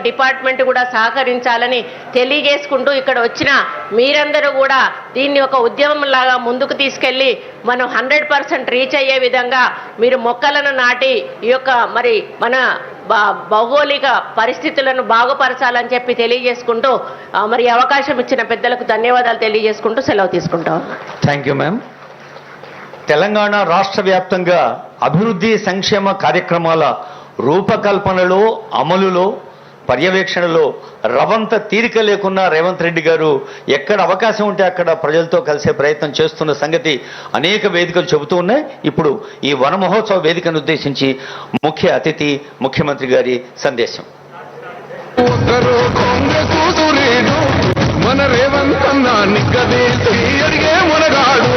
Department కూడా సహకరించాలని తెలియజేసుకుంటూ, ఇక్కడ వచ్చిన మీరందరూ కూడా దీన్ని ఒక ఉద్యమంలాగా ముందుకు తీసుకెళ్ళి మనం 100% రీచ్ అయ్యే విధంగా మీరు మొక్కలను నాటి ఈ యొక్క మరి మన భౌగోళిక పరిస్థితులను బాగుపరచాలని చెప్పి తెలియజేసుకుంటూ మరి అవకాశం ఇచ్చిన పెద్దలకు ధన్యవాదాలు తెలియజేసుకుంటూ సెలవు తీసుకుంటాం. Thank you ma'am. తెలంగాణ రాష్ట్ర వ్యాప్తంగా అభివృద్ధి సంక్షేమ కార్యక్రమాల రూపకల్పనలో, అమలులో, పర్యవేక్షణలో రవంత తీరిక లేకున్నా రేవంత్ రెడ్డి గారు ఎక్కడ అవకాశం ఉంటే అక్కడ ప్రజలతో కలిసే ప్రయత్నం చేస్తున్న సంగతి అనేక వేదికలు చెబుతూ ఉన్నాయి. ఇప్పుడు ఈ వన మహోత్సవ వేదికను ఉద్దేశించి ముఖ్య అతిథి ముఖ్యమంత్రి గారి సందేశం. మన రేవంత్ అన్న నిగ్గదీసి అడిగే మునగాడు,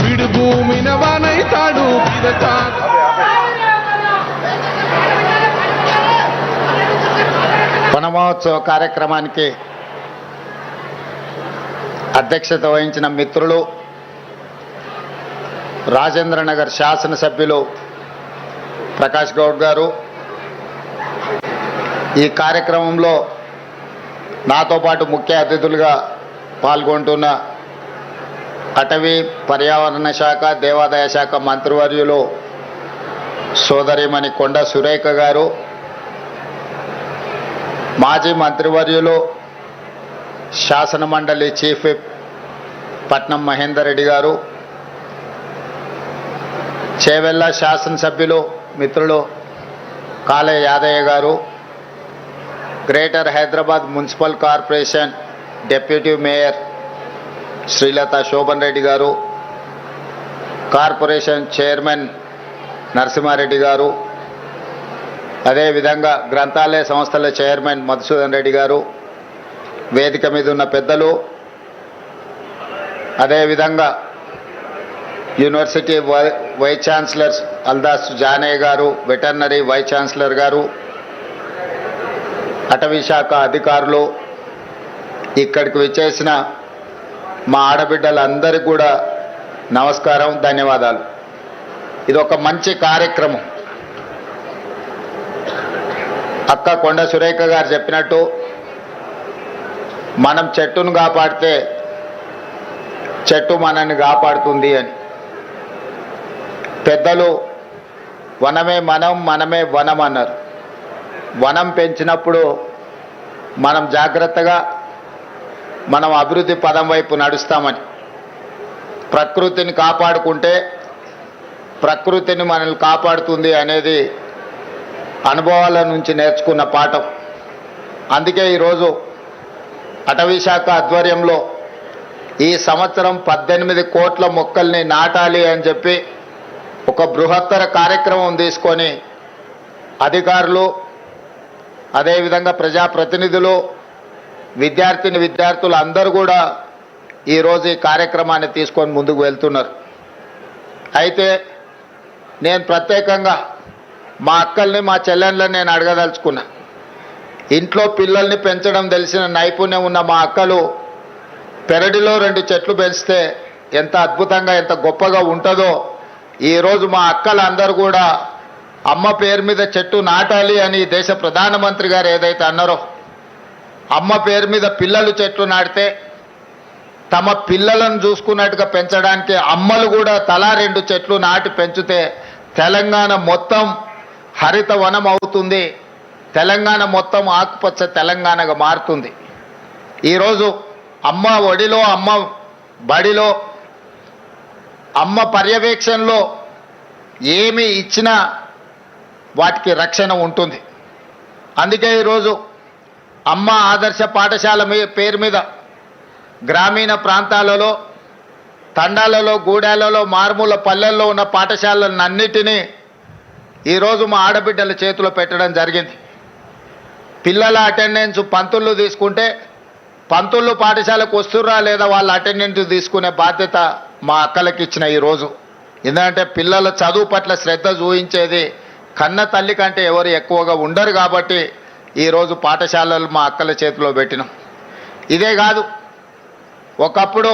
విడు భూమిన వానైతాడు. వన మహోత్సవ కార్యక్రమానికి అధ్యక్షత వహించిన మిత్రులు, రాజేంద్రనగర్ శాసనసభ్యులు ప్రకాష్ గౌడ్ గారు, ఈ కార్యక్రమంలో నాతో పాటు ముఖ్య అతిథులుగా పాల్గొంటున్న అటవీ పర్యావరణ శాఖ దేవాదాయ శాఖ మంత్రివర్యులు సోదరిమణి కొండ సురేఖ గారు, మాజీ మంత్రివర్యులు శాసన మండలి చీఫ్ విప్ పట్నం మహేందర్ రెడ్డి గారు, చేవెళ్ళ శాసనసభ్యులు మిత్రులు కాలే యాదయ్య గారు, greater Hyderabad municipal corporation deputy mayor Srilatha Shobhan Reddy గారు, కార్పొరేషన్ చైర్మన్ నరసింహారెడ్డి గారు, అదేవిధంగా గ్రంథాలయ సంస్థల చైర్మన్ మధుసూదన్ రెడ్డి గారు, వేదిక మీద ఉన్న పెద్దలు, అదేవిధంగా university vice chancellor Aldas Janaiah గారు, వెటర్నరీ వైస్ ఛాన్సలర్ గారు, అటవీ శాఖ అధికారులు, ఇక్కడికి విచ్చేసిన మా ఆడబిడ్డలందరికీ కూడా నమస్కారం, ధన్యవాదాలు. ఇది ఒక మంచి కార్యక్రమం. అక్క కొండ సురేఖ గారు చెప్పినట్టు మనం చెట్టును కాపాడితే చెట్టు మనల్ని కాపాడుతుంది అని. పెద్దలు వనమే మనం, మనమే వనం అన్నారు. వనం పెంచినప్పుడు మనం జాగ్రత్తగా మనం అభివృద్ధి పదం వైపు నడుస్తామని. ప్రకృతిని కాపాడుకుంటే ప్రకృతిని మనల్ని కాపాడుతుంది అనేది అనుభవాల నుంచి నేర్చుకున్న పాఠం. అందుకే ఈరోజు అటవీ శాఖ ఆధ్వర్యంలో ఈ సంవత్సరం 18 కోట్ల మొక్కల్ని నాటాలి అని చెప్పి ఒక బృహత్తర కార్యక్రమం తీసుకొని అధికారులు, అదేవిధంగా ప్రజాప్రతినిధులు, విద్యార్థులు అందరూ కూడా ఈరోజు ఈ కార్యక్రమాన్ని తీసుకొని ముందుకు వెళ్తున్నారు. అయితే నేను ప్రత్యేకంగా మా అక్కల్ని, మా చెల్లెళ్ళని నేను అడగదలుచుకున్నా. ఇంట్లో పిల్లల్ని పెంచడం తెలిసిన నైపుణ్యం ఉన్న మా అక్కలు పెరడిలో 2 చెట్లు పెంచితే ఎంత అద్భుతంగా, ఎంత గొప్పగా ఉంటుందో ఈరోజు మా అక్కలందరూ కూడా అమ్మ పేరు మీద చెట్టు నాటాలి అని దేశ ప్రధానమంత్రి గారు ఏదైతే అన్నారో, అమ్మ పేరు మీద పిల్లలు చెట్లు నాటితే తమ పిల్లలను చూసుకున్నట్టుగా పెంచడానికి అమ్మలు కూడా తలా 2 చెట్లు నాటి పెంచితే తెలంగాణ మొత్తం హరిత వనం అవుతుంది, తెలంగాణ మొత్తం ఆకుపచ్చ తెలంగాణగా మారుతుంది. ఈరోజు అమ్మ ఒడిలో, అమ్మ బడిలో, అమ్మ పర్యవేక్షణలో ఏమి ఇచ్చినా వాటికి రక్షణ ఉంటుంది. అందుకే ఈరోజు అమ్మ ఆదర్శ పాఠశాల పేరు మీద గ్రామీణ ప్రాంతాలలో, తండాలలో, గూడాలలో, మారుమూల పల్లెల్లో ఉన్న పాఠశాలలన్నిటినీ ఈరోజు మా ఆడబిడ్డల చేతిలో పెట్టడం జరిగింది. పిల్లల అటెండెన్స్ పంతులు తీసుకుంటే పంతులు పాఠశాలకు వస్తుర్రా లేదా వాళ్ళ అటెండెన్స్ తీసుకునే బాధ్యత మా అక్కలకి ఇచ్చిన ఈరోజు. ఎందుకంటే పిల్లల చదువు పట్ల శ్రద్ధ చూపించేది కన్న తల్లి కంటే ఎవరు ఎక్కువగా ఉండరు కాబట్టి ఈరోజు పాఠశాలలు మా అక్కల చేతిలో పెట్టినాం. ఇదే కాదు, ఒకప్పుడు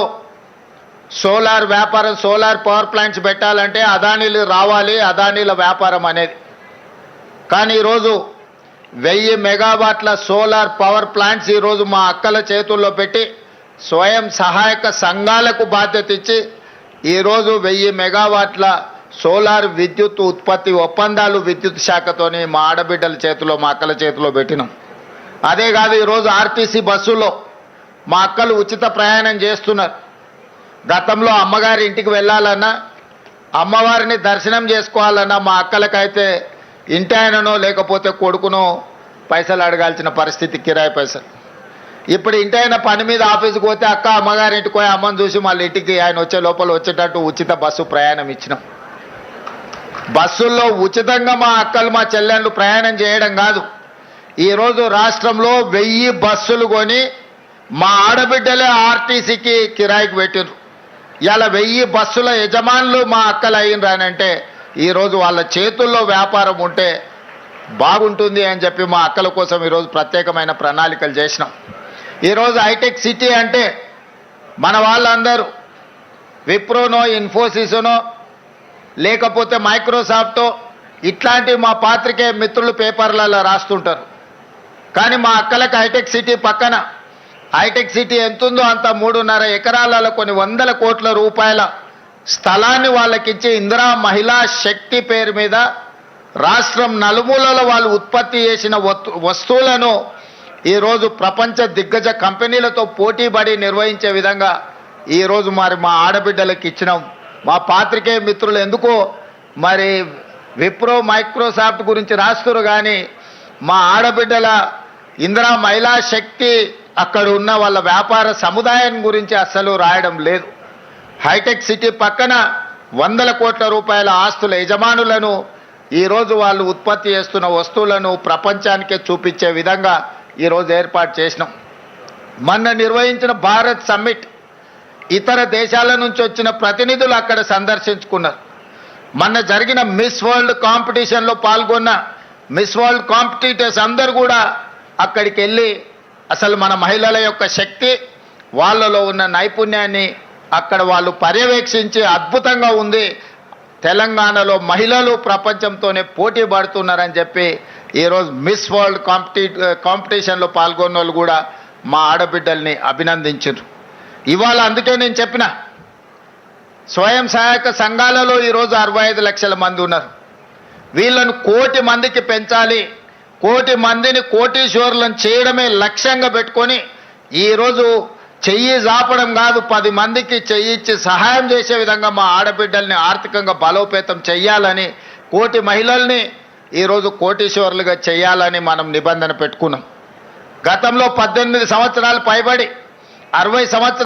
సోలార్ వ్యాపారం, సోలార్ పవర్ ప్లాంట్స్ పెట్టాలంటే అదానీలు రావాలి, అదానీల వ్యాపారం అనేది. కానీ ఈరోజు 1000 మెగావాట్ల సోలార్ పవర్ ప్లాంట్స్ ఈరోజు మా అక్కల చేతుల్లో పెట్టి స్వయం సహాయక సంఘాలకు బాధ్యత ఇచ్చి ఈరోజు 1000 మెగావాట్ల సోలార్ విద్యుత్ ఉత్పత్తి ఒప్పందాలు విద్యుత్ శాఖతోని మా ఆడబిడ్డల చేతిలో మా అక్కల చేతిలో పెట్టినాం. అదే కాదు, ఈరోజు ఆర్టీసీ బస్సులో మా అక్కలు ఉచిత ప్రయాణం చేస్తున్నారు. గతంలో అమ్మగారి ఇంటికి వెళ్ళాలన్నా, అమ్మవారిని దర్శనం చేసుకోవాలన్నా మా అక్కలకైతే ఇంటి ఆయననో లేకపోతే కొడుకునో పైసలు అడగాల్సిన పరిస్థితి, కిరాయి పైసలు. ఇప్పుడు ఇంటి ఆయన పని మీద ఆఫీస్కి పోతే అక్క అమ్మగారి ఇంటికి పోయి అమ్మని చూసి మళ్ళీ ఇంటికి ఆయన వచ్చే లోపల వచ్చేటట్టు ఉచిత బస్సు ప్రయాణం ఇచ్చినాం. బస్సుల్లో ఉచితంగా మా అక్కలు మా చెల్లెళ్ళు ప్రయాణం చేయడం కాదు, ఈరోజు రాష్ట్రంలో 1000 బస్సులు కొని మా ఆడబిడ్డలే ఆర్టీసీకి కిరాయికి పెట్టినారు. ఇలా 1000 బస్సుల యజమానులు మా అక్కలు అయినరానంటే ఈరోజు వాళ్ళ చేతుల్లో వ్యాపారం ఉంటే బాగుంటుంది అని చెప్పి మా అక్కల కోసం ఈరోజు ప్రత్యేకమైన ప్రణాళికలు చేసినాం. ఈరోజు హైటెక్ సిటీ అంటే మన వాళ్ళందరూ విప్రోనో ఇన్ఫోసిస్నో లేకపోతే మైక్రోసాఫ్టో ఇట్లాంటి మా పాత్రికేయ మిత్రులు పేపర్లలో రాస్తుంటారు. కానీ మా అక్కలకు హైటెక్ సిటీ పక్కన, హైటెక్ సిటీ ఎంతుందో అంత 3.5 ఎకరాలలో కొన్ని వందల కోట్ల రూపాయల స్థలాన్ని వాళ్ళకిచ్చి ఇందిరా మహిళా శక్తి పేరు మీద రాష్ట్రం నలుమూలలో వాళ్ళు ఉత్పత్తి చేసిన వస్తువులను ఈరోజు ప్రపంచ దిగ్గజ కంపెనీలతో పోటీపడి నిర్వహించే విధంగా ఈరోజు మరి మా ఆడబిడ్డలకు ఇచ్చినాం. మా పాత్రికేయ మిత్రులు ఎందుకో మరి విప్రో మైక్రోసాఫ్ట్ గురించి రాస్తున్నారు, కానీ మా ఆడబిడ్డల ఇందిరా మహిళా శక్తి అక్కడ ఉన్న వాళ్ళ వ్యాపార సముదాయం గురించి అస్సలు రాయడం లేదు. హైటెక్ సిటీ పక్కన వందల కోట్ల రూపాయల ఆస్తుల యజమానులను ఈరోజు వాళ్ళు ఉత్పత్తి చేస్తున్న వస్తువులను ప్రపంచానికే చూపించే విధంగా ఈరోజు ఏర్పాటు చేసినాం. మొన్న నిర్వహించిన భారత్ సమ్మిట్ ఇతర దేశాల నుంచి వచ్చిన ప్రతినిధులు అక్కడ సందర్శించుకున్నారు. మొన్న జరిగిన మిస్ వరల్డ్ కాంపిటీషన్లో పాల్గొన్న మిస్ వరల్డ్ కాంపిటీటర్స్ అందరూ కూడా అక్కడికి వెళ్ళి అసలు మన మహిళల యొక్క శక్తి, వాళ్ళలో ఉన్న నైపుణ్యాన్ని అక్కడ వాళ్ళు పర్యవేక్షించి అద్భుతంగా ఉంది, తెలంగాణలో మహిళలు ప్రపంచంతోనే పోటీ పడుతున్నారని చెప్పి ఈరోజు మిస్ వరల్డ్ కాంపిటీషన్లో పాల్గొన్న వాళ్ళు కూడా మా ఆడబిడ్డల్ని అభినందించారు. ఇవాళ అందుకే నేను చెప్పిన స్వయం సహాయక సంఘాలలో ఈరోజు 65 లక్షల మంది ఉన్నారు. వీళ్ళను 1 కోటి మందికి పెంచాలి, 1 కోటి మందిని కోటీశ్వరులను చేయడమే లక్ష్యంగా పెట్టుకొని ఈరోజు చెయ్యి జాపడం కాదు, 10 మందికి చెయ్యిచ్చి సహాయం చేసే విధంగా మా ఆడబిడ్డల్ని ఆర్థికంగా బలోపేతం చెయ్యాలని, 1 కోటి మహిళల్ని ఈరోజు కోటీశ్వరులుగా చేయాలని మనం నిబంధన పెట్టుకున్నాం. గతంలో 18 సంవత్సరాలు పైబడి 60 సంవత్సరాలు